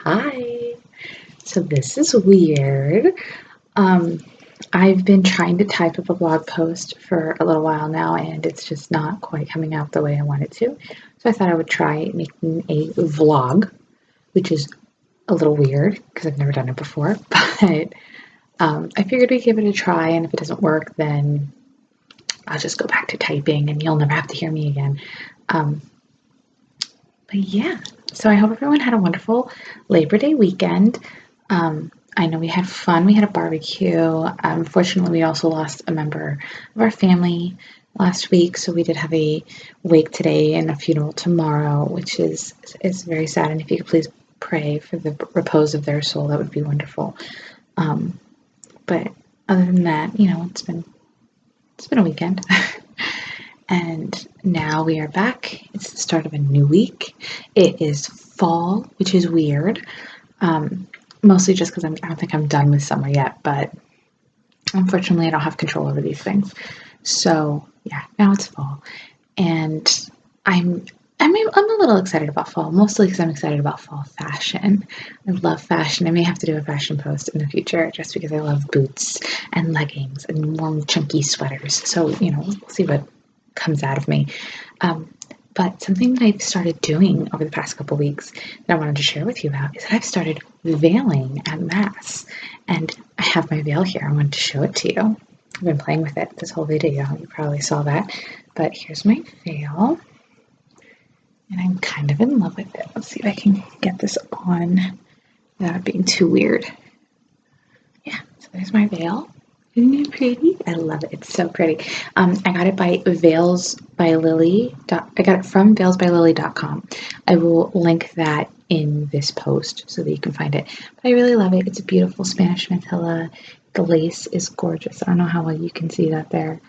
Hi. So this is weird. Um, I've been trying to type up a blog post for a little while now, and it's just not quite coming out the way I want it to. So I thought I would try making a vlog, which is a little weird because I've never done it before. But I figured we'd give it a try, and if it doesn't work, then I'll just go back to typing, and you'll never have to hear me again. Um, but yeah, so I hope everyone had a wonderful Labor Day weekend. I know we had fun. We had a barbecue. Unfortunately, we also lost a member of our family last week, so we did have a wake today and a funeral tomorrow, which is very sad. And if you could please pray for the repose of their soul, that would be wonderful. But other than that, it's been a weekend. And now we are back. It's the start of a new week. It is fall, which is weird. Mostly just because I don't think I'm done with summer yet, but unfortunately I don't have control over these things. So yeah, now it's fall. And I'm a little excited about fall, mostly because I'm excited about fall fashion. I love fashion. I may have to do a fashion post in the future just because I love boots and leggings and warm, chunky sweaters. So, we'll see what comes out of me. But something that I've started doing over the past couple weeks that I wanted to share with you about is that I've started veiling at Mass. And I have my veil here. I wanted to show it to you. I've been playing with it this whole video. You probably saw that. But here's my veil. And I'm kind of in love with it. Let's see if I can get this on without it being too weird. Yeah, so there's my veil. Isn't it pretty? I love it. It's so pretty. I got it by Veils by Lily. I got it from veilsbylily.com. I will link that in this post so that you can find it. But I really love it. It's a beautiful Spanish mantilla. The lace is gorgeous. I don't know how well you can see that there.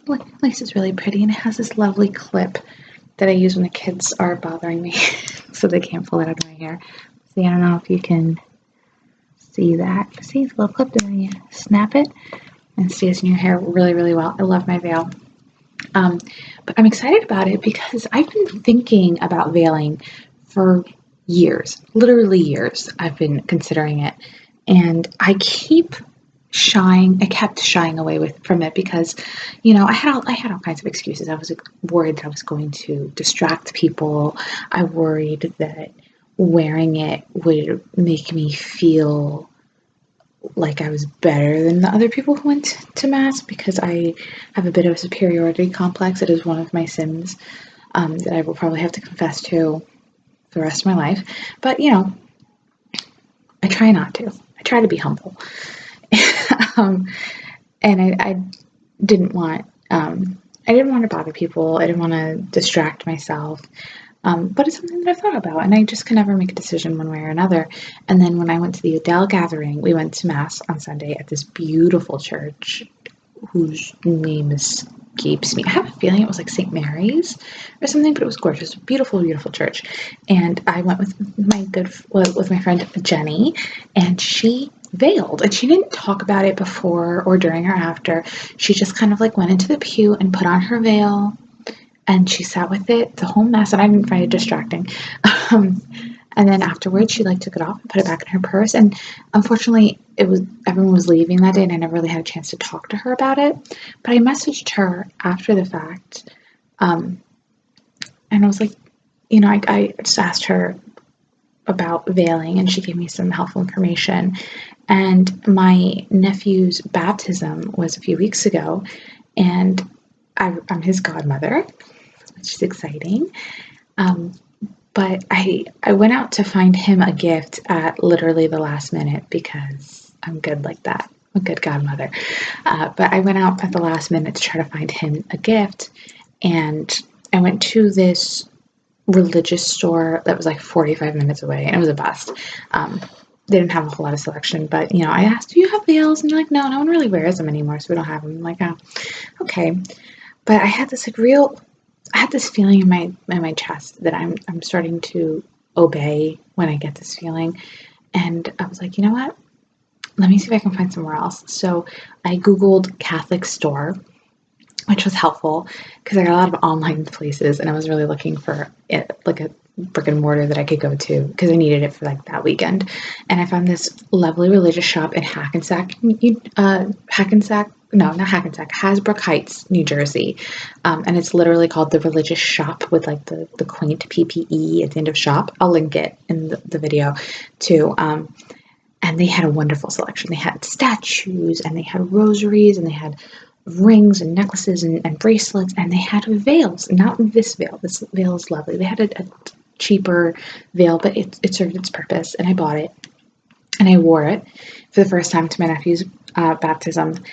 The lace is really pretty, and it has this lovely clip that I use when the kids are bothering me so they can't pull it out of my hair. See, I don't know if you can see that. See, it's a little clip, and then you snap it and it stays in your hair really, really well. I love my veil. But I'm excited about it because I've been thinking about veiling for years, literally years. I've been considering it, and I kept shying away from it because, I had all kinds of excuses. I was worried that I was going to distract people. I worried that wearing it would make me feel like I was better than the other people who went to Mass because I have a bit of a superiority complex. It is one of my sins that I will probably have to confess to for the rest of my life. But, I try not to. I try to be humble. And I didn't want to bother people. I didn't want to distract myself. But it's something that I've thought about, and I just can never make a decision one way or another. And then when I went to the Adele gathering, we went to Mass on Sunday at this beautiful church whose name escapes me. I have a feeling it was like St. Mary's or something, but it was gorgeous. Beautiful, beautiful church. And I went with my friend Jenny, and she veiled, and she didn't talk about it before or during or after. She just kind of like went into the pew and put on her veil, and she sat with it the whole Mass, and I didn't find it distracting. And then afterwards, she took it off and put it back in her purse. And unfortunately, everyone was leaving that day, and I never really had a chance to talk to her about it. But I messaged her after the fact, and I was like, I just asked her about veiling, and she gave me some helpful information. And my nephew's baptism was a few weeks ago, and I'm his godmother, which is exciting. But I went out to find him a gift at literally the last minute because I'm good like that. I'm a good godmother. But I went out at the last minute to try to find him a gift, and I went to this religious store that was 45 minutes away, and it was a bust. They didn't have a whole lot of selection, but I asked, "Do you have veils?" And they're like, "No, no one really wears them anymore, so we don't have them." I'm like, "Oh, okay." But I had this feeling in my chest that I'm starting to obey when I get this feeling, and I was like, you know what? Let me see if I can find somewhere else. So I Googled Catholic store, which was helpful because I got a lot of online places, and I was really looking for it, like a brick and mortar that I could go to because I needed it for like that weekend. And I found this lovely religious shop in Hasbrook Heights, New Jersey. And it's literally called The Religious Shop with like the quaint PPE at the end of shop. I'll link it in the video too. And they had a wonderful selection. They had statues and they had rosaries and they had rings and necklaces and bracelets, and they had veils. Not this veil. This veil is lovely. They had a cheaper veil, but it served its purpose, and I bought it. And I wore it for the first time to my nephew's baptism.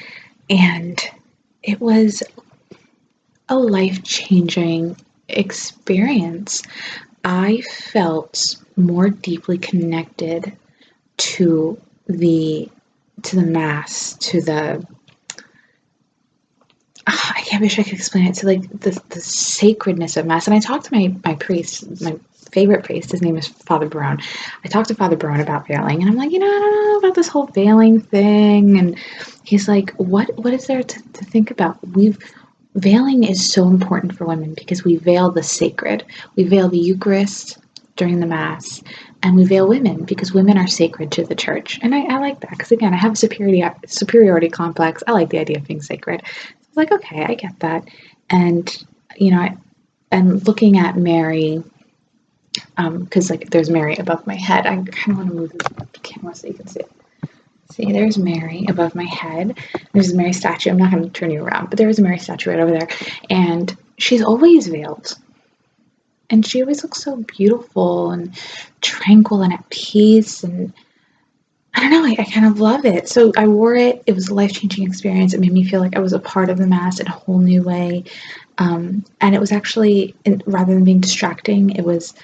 And it was a life-changing experience. I felt more deeply connected to the Mass, to the I wish I could explain it, to like the sacredness of Mass. And I talked to my priest, my favorite priest. His name is Father Barone. I talked to Father Barone about veiling, and I'm like, I don't know about this whole veiling thing. And he's like, what is there to think about? Veiling is so important for women because we veil the sacred. We veil the Eucharist during the Mass, and we veil women because women are sacred to the church. And I like that because, again, I have a superiority complex. I like the idea of being sacred. So I was like, okay, I get that. And, and looking at Mary, because like there's Mary above my head. I kind of want to move the camera so you can see it. See, there's Mary above my head. There's a Mary statue. I'm not going to turn you around, but there is a Mary statue right over there. And she's always veiled. And she always looks so beautiful and tranquil and at peace. And I don't know, I kind of love it. So I wore it. It was a life-changing experience. It made me feel like I was a part of the Mass in a whole new way. And it was actually, rather than being distracting, it was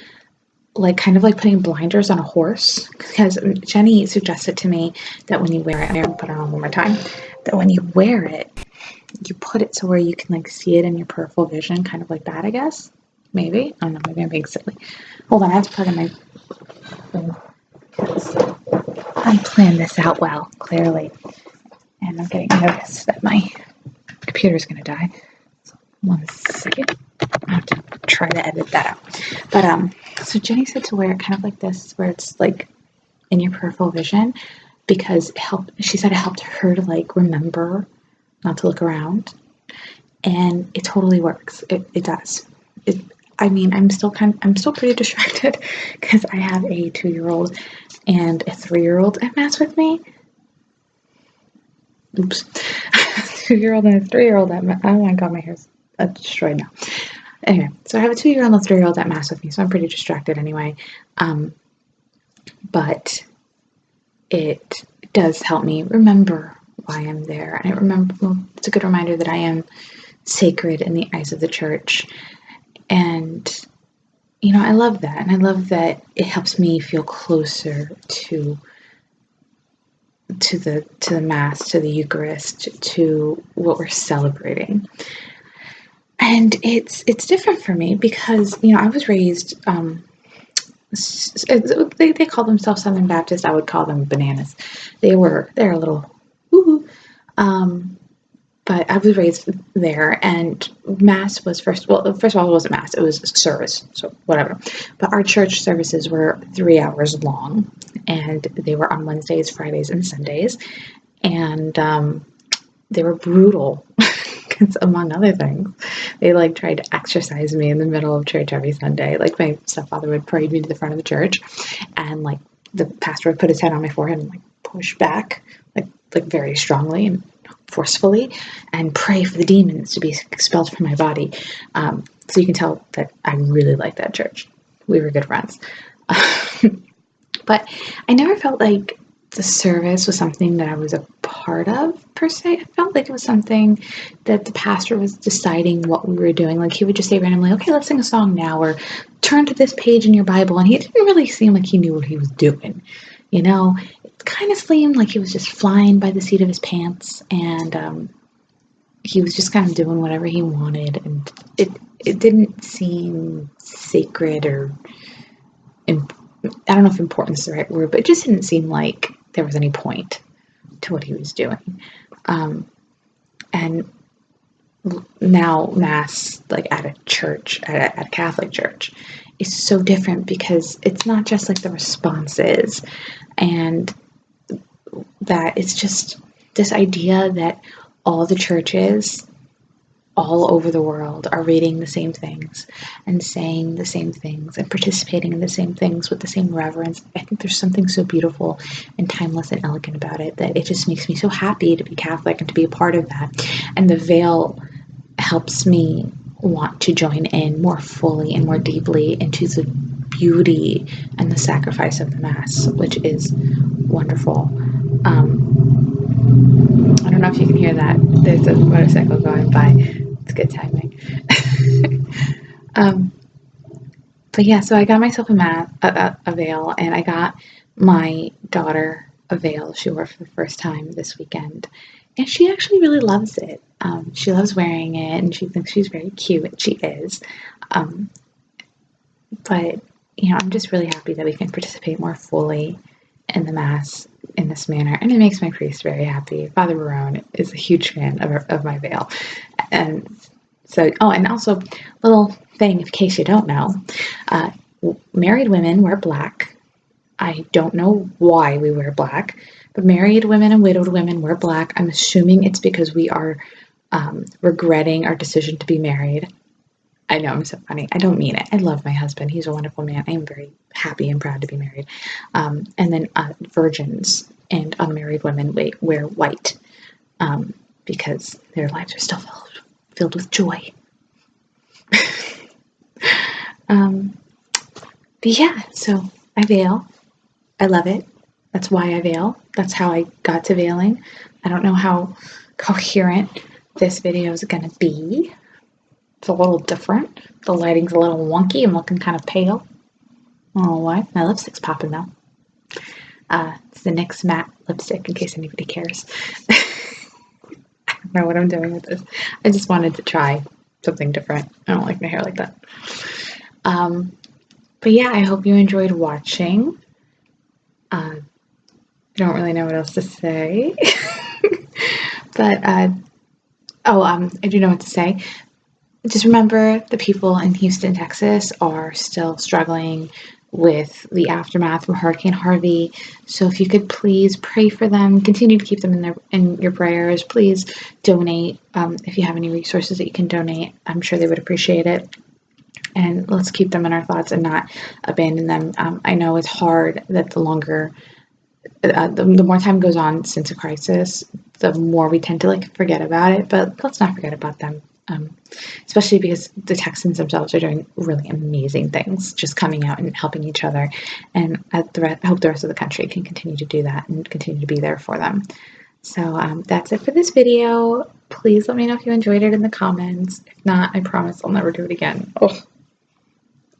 like kind of like putting blinders on a horse, because Jenny suggested to me that when you wear it, I'm going to put it on one more time, that when you wear it, you put it so where you can like see it in your peripheral vision, kind of like that, I guess. Maybe. I don't know, maybe I'm being silly. Hold on, I have to plug in my phone because I planned this out well, clearly. And I'm getting notice that my computer's going to die. So 1 second. I have to try to edit that out. But so Jenny said to wear it kind of like this, where it's like in your peripheral vision, because she said it helped her to like remember not to look around. And it totally works. It does. I'm still pretty distracted because I have a 2-year-old and a 3-year-old at Mass with me. Oops. 2-year-old and a 3-year-old at Mass. Oh my God, my hair's destroyed now. Anyway, so I have a 2-year-old and a 3-year-old at Mass with me, so I'm pretty distracted anyway. But it does help me remember why I'm there. And it's a good reminder that I am sacred in the eyes of the church. And, I love that. And I love that it helps me feel closer to the Mass, to the Eucharist, to what we're celebrating. And it's different for me because, I was raised, they call themselves Southern Baptist. I would call them bananas. They're a little woo-hoo. But I was raised there, and Mass was first of all, it wasn't Mass, it was service, so whatever. But our church services were 3 hours long, and they were on Wednesdays, Fridays, and Sundays. And they were brutal, because among other things, they like tried to exercise me in the middle of church every Sunday. Like my stepfather would parade me to the front of the church, and like the pastor would put his hand on my forehead and like push back, like very strongly and forcefully, and pray for the demons to be expelled from my body. So you can tell that I really liked that church. We were good friends. But I never felt like the service was something that I was a part of, per se. I felt like it was something that the pastor was deciding what we were doing. Like he would just say randomly, okay, let's sing a song now, or turn to this page in your Bible. And he didn't really seem like he knew what he was doing. It kind of seemed like he was just flying by the seat of his pants, and he was just kind of doing whatever he wanted. And it didn't seem sacred, or I don't know if important is the right word, but it just didn't seem like there was any point to what he was doing. And now Mass, like at a church, at a Catholic church, is so different because it's not just like the responses, and that it's just this idea that all the churches all over the world are reading the same things and saying the same things and participating in the same things with the same reverence. I think there's something so beautiful and timeless and elegant about it that it just makes me so happy to be Catholic and to be a part of that. And the veil helps me want to join in more fully and more deeply into the beauty and the sacrifice of the Mass, which is wonderful. I don't know if you can hear that. There's a motorcycle going by. It's good timing. But yeah, so I got myself a veil, and I got my daughter a veil she wore for the first time this weekend, and she actually really loves it. She loves wearing it, and she thinks she's very cute, and she is. But I'm just really happy that we can participate more fully in the Mass in this manner, and it makes my priest very happy. Father Barone is a huge fan of my veil, and so and also little thing in case you don't know, married women wear black. I don't know why we wear black, but married women and widowed women wear black. I'm assuming it's because we are regretting our decision to be married. I know, I'm so funny. I don't mean it. I love my husband. He's a wonderful man. I am very happy and proud to be married. And then virgins and unmarried women wear white because their lives are still filled with joy. But yeah, so I veil. I love it. That's why I veil. That's how I got to veiling. I don't know how coherent this video is going to be. It's a little different. The lighting's a little wonky. I'm looking kind of pale. I don't know why. My lipstick's popping though. It's the NYX matte lipstick in case anybody cares. I don't know what I'm doing with this. I just wanted to try something different. I don't like my hair like that. But yeah, I hope you enjoyed watching. I don't really know what else to say. But I do know what to say. Just remember, the people in Houston, Texas are still struggling with the aftermath from Hurricane Harvey. So if you could please pray for them, continue to keep them in your prayers. Please donate if you have any resources that you can donate. I'm sure they would appreciate it. And let's keep them in our thoughts and not abandon them. I know it's hard that the more time goes on since a crisis, the more we tend to forget about it. But let's not forget about them. Especially because the Texans themselves are doing really amazing things, just coming out and helping each other. And I hope the rest of the country can continue to do that and continue to be there for them. So that's it for this video. Please let me know if you enjoyed it in the comments. If not, I promise I'll never do it again. Oh,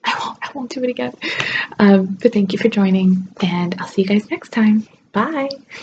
I won't do it again. But thank you for joining, and I'll see you guys next time. Bye.